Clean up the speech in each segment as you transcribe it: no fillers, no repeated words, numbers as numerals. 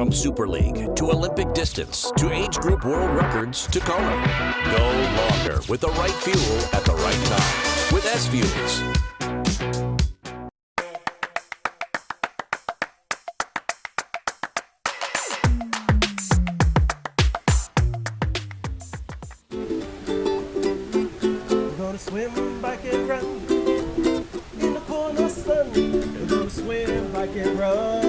From Super League to Olympic distance to age group world records to Kona. Go longer with the right fuel at the right time with SFuels. Swim, bike, and run in the Kona sun. We're gonna swim, bike, and run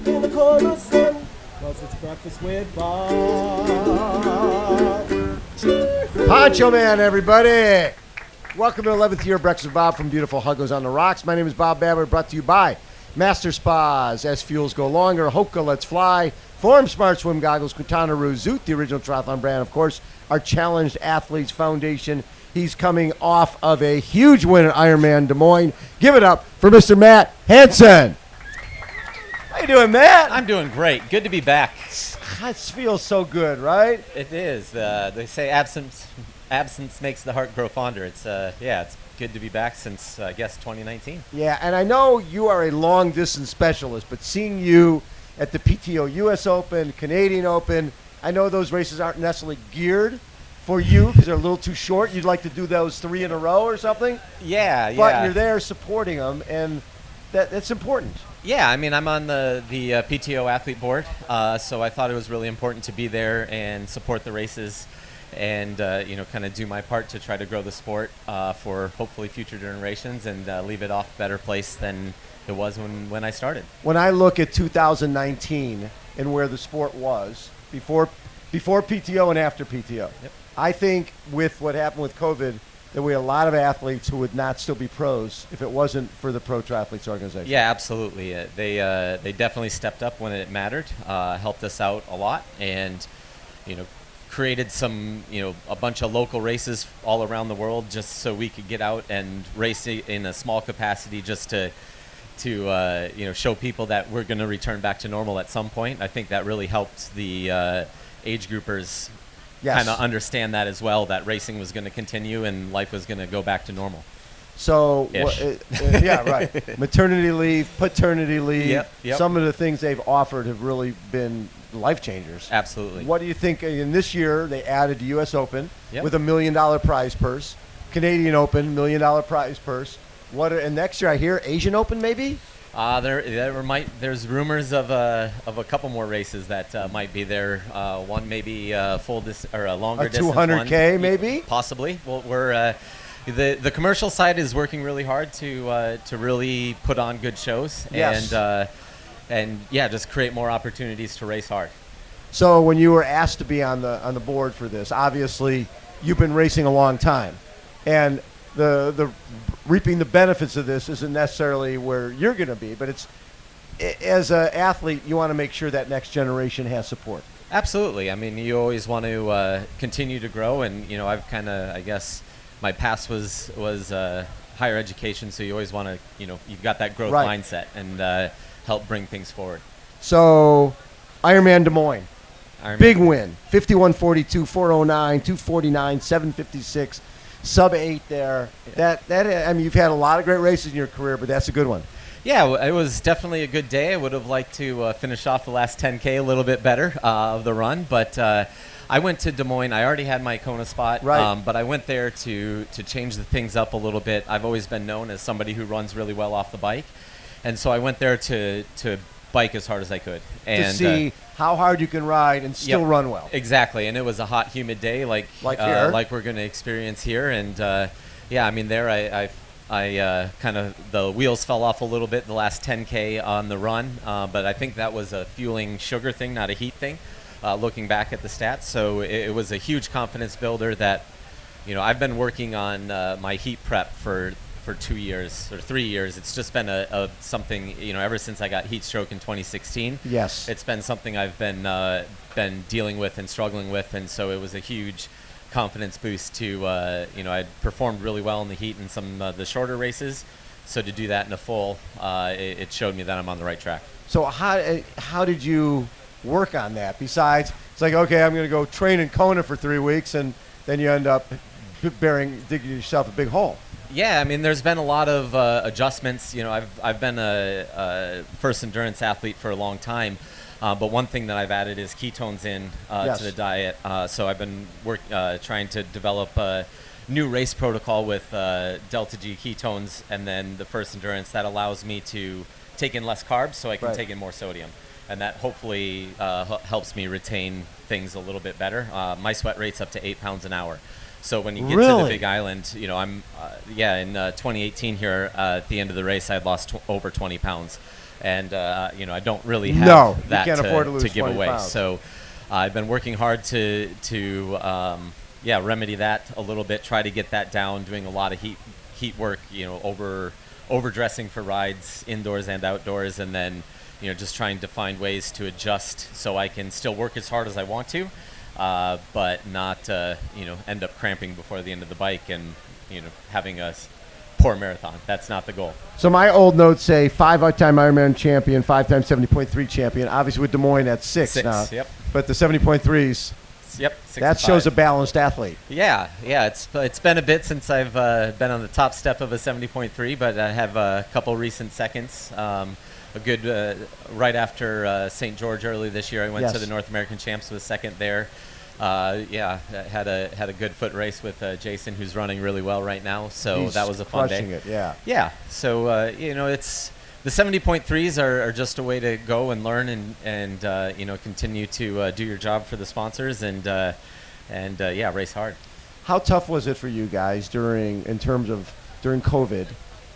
in the Kona sun. Cause it's breakfast with Bob. Poncho Man, everybody. Welcome to 11th year Breakfast with Bob from beautiful Huggos on the Rocks. My name is Bob Babbitt, brought to you by Master Spas, SFuels Go Longer, HOKA Let's Fly, Form Smart Swim Goggles, Quintanaroo, Zoot, the original triathlon brand, of course, our Challenged Athletes Foundation. He's coming off of a huge win at Ironman Des Moines. Give it up for Mr. Matt Hanson. How you doing, Matt? I'm doing great. Good to be back. It feels so good, right? It is. They say absence makes the heart grow fonder. It's it's good to be back since I guess 2019. Yeah, and I know you are a long distance specialist, but seeing you at the PTO US Open, Canadian Open, I know those races aren't necessarily geared for you because they're a little too short. You'd like to do those 3 in a row or something. Yeah. But you're there supporting them, and that's important. Yeah, I mean, I'm on the PTO athlete board, so I thought it was really important to be there and support the races and, kind of do my part to try to grow the sport for hopefully future generations and leave it off a better place than it was when I started. When I look at 2019 and where the sport was before PTO and after PTO, yep. I think with what happened with COVID, that we had a lot of athletes who would not still be pros if it wasn't for the Pro Triathletes Organization. Yeah, absolutely. They definitely stepped up when it mattered, helped us out a lot, and created some a bunch of local races all around the world just so we could get out and race in a small capacity just to show people that we're going to return back to normal at some point. I think that really helped the age groupers kind of understand that as well, that racing was going to continue and life was going to go back to normal. So, yeah, right. Maternity leave, paternity leave, yep. Some of the things they've offered have really been life changers. Absolutely. What do you think? In this year, they added the U.S. Open yep. with $1 million prize purse, Canadian Open, $1 million prize purse. And next year, I hear Asian Open maybe? There's rumors of a couple more races that might be there. One maybe a longer distance. A 200K one. maybe? Possibly. Well, we're the commercial side is working really hard to really put on good shows. Yes. And just create more opportunities to race hard. So when you were asked to be on the board for this, obviously you've been racing a long time, and the reaping the benefits of this isn't necessarily where you're going to be, but it's as an athlete, you want to make sure that next generation has support. Absolutely. I mean, you always want to continue to grow, and I've kind of, I guess, my past was higher education, so you always want to, you've got that growth right. mindset and help bring things forward. So, Ironman Des Moines, big Des win, 51:42, 409, 249, 756. Sub 8 there. Yeah. That I mean, you've had a lot of great races in your career, but that's a good one. Yeah, it was definitely a good day. I would have liked to finish off the last 10K a little bit better of the run, but I went to Des Moines. I already had my Kona spot, right. But I went there to change the things up a little bit. I've always been known as somebody who runs really well off the bike, and so I went there to bike as hard as I could. And to see how hard you can ride and still run well. Exactly, and it was a hot, humid day like here. Like we're going to experience here. And I mean, there I kind of, the wheels fell off a little bit the last 10K on the run, but I think that was a fueling sugar thing, not a heat thing, looking back at the stats. So it was a huge confidence builder that, I've been working on my heat prep for 2 years or 3 years. It's just been a something, ever since I got heat stroke in 2016. Yes. It's been something I've been dealing with and struggling with, and so it was a huge confidence boost to, I'd performed really well in the heat in some of the shorter races, so to do that in a full, it showed me that I'm on the right track. So how did you work on that? Besides, it's like, okay, I'm going to go train in Kona for 3 weeks, and then you end up digging yourself a big hole. Yeah, I mean, there's been a lot of adjustments. I've been a first endurance athlete for a long time, But one thing that I've added is ketones in Yes. to the diet. So I've been trying to develop a new race protocol with Delta G ketones, and then the First Endurance that allows me to take in less carbs so I can Right. take in more sodium. And that hopefully helps me retain things a little bit better. My sweat rate's up to 8 pounds an hour. So when you get to Really? the Big Island, you know, I'm, in 2018 here, at the end of the race, I had lost over 20 pounds. And, you know, I don't really have No, you that can't afford to lose give 20 away. pounds. So I've been working hard to remedy that a little bit, try to get that down, doing a lot of heat work, you know, overdressing for rides indoors and outdoors, and then, you know, just trying to find ways to adjust so I can still work as hard as I want to, but not, you know, end up cramping before the end of the bike and, you know, having a poor marathon. That's not the goal. So my old notes say 5-time Ironman champion, 5-time 70.3 champion. Obviously with Des Moines, that's 6 now. Yep. But the 70.3s, Yep. that 65. shows a balanced athlete. Yeah. It's been a bit since I've been on the top step of a 70.3, but I have a couple recent seconds. A good right after St. George early this year, I went Yes. to the North American Champs, was second there. Had a good foot race with Jason, who's running really well right now. So He's that was a fun crushing day. it, yeah. Yeah. So you know, it's the 70.3s are just a way to go and learn and you know, continue to do your job for the sponsors and race hard. How tough was it for you guys during COVID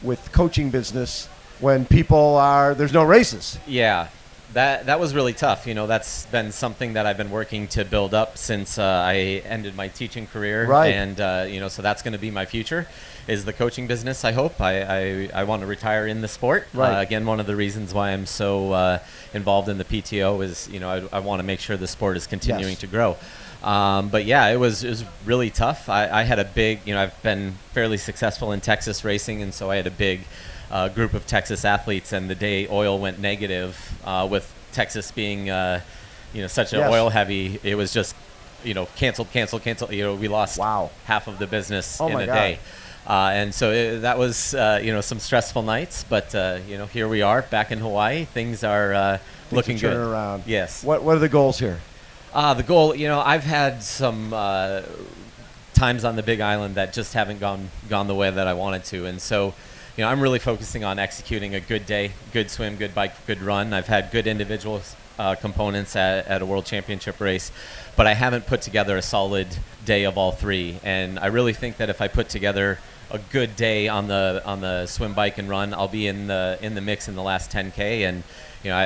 with coaching business when there's no races? Yeah, that was really tough. You know, that's been something that I've been working to build up since I ended my teaching career. Right. And, you know, so that's going to be my future is the coaching business, I hope. I want to retire in the sport. Right. Again, one of the reasons why I'm so involved in the PTO is, you know, I want to make sure the sport is continuing Yes. to grow. But yeah, it was really tough. I had a big, you know, I've been fairly successful in Texas racing, and so I had a big group of Texas athletes, and the day oil went negative, with Texas being, you know, such an Yes. oil heavy, it was just, you know, canceled. You know, we lost Wow. half of the business Oh in my a God. day. And so that was, you know, some stressful nights, but, you know, here we are back in Hawaii. Things are looking good. Turning around. Yes. What are the goals here? The goal, you know, I've had some times on the Big Island that just haven't gone the way that I wanted to, and so, you know, I'm really focusing on executing a good day, good swim, good bike, good run. I've had good individual components at a world championship race, but I haven't put together a solid day of all three. And I really think that if I put together a good day on the swim, bike, and run, I'll be in the mix in the last 10K, and you know,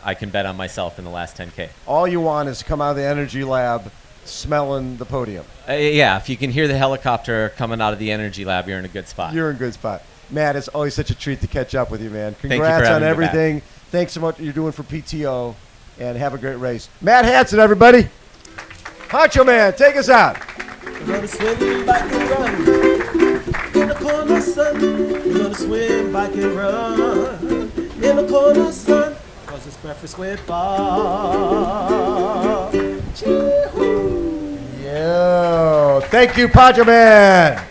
I can bet on myself in the last 10K. All you want is to come out of the energy lab smelling the podium. Yeah, if you can hear the helicopter coming out of the energy lab, you're in a good spot. You're in a good spot. Matt, it's always such a treat to catch up with you, man. you for Congrats on having me back. everything. Thanks so much for what you're doing for PTO, and have a great race. Matt Hanson, everybody. Honcho Man, take us out. We're gonna swim, bike, and run in the corner sun. We're gonna swim, bike, and run in the corner sun. Cause it's breakfast with Bob. Chee-hoo. Yo, thank you, Poncho Man.